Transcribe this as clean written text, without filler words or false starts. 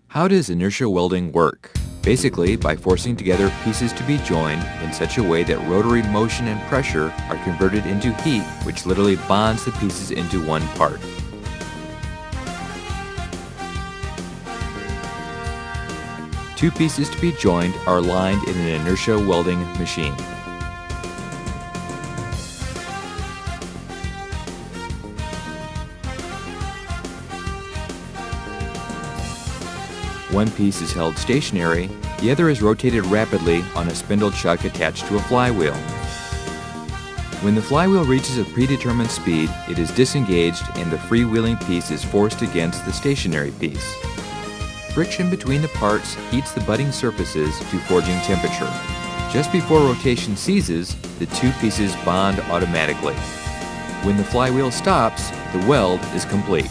How does inertia welding work? Basically, by forcing together pieces to be joined in such a way that rotary motion and pressure are converted into heat, which literally bonds the pieces into one part. Two pieces to be joined are aligned in an inertia welding machine. One piece is held stationary, the other is rotated rapidly on a spindle chuck attached to a flywheel. When the flywheel reaches a predetermined speed, it is disengaged and the freewheeling piece is forced against the stationary piece. Friction between the parts heats the budding surfaces to forging temperature. Just before rotation ceases, the two pieces bond automatically. When the flywheel stops, the weld is complete.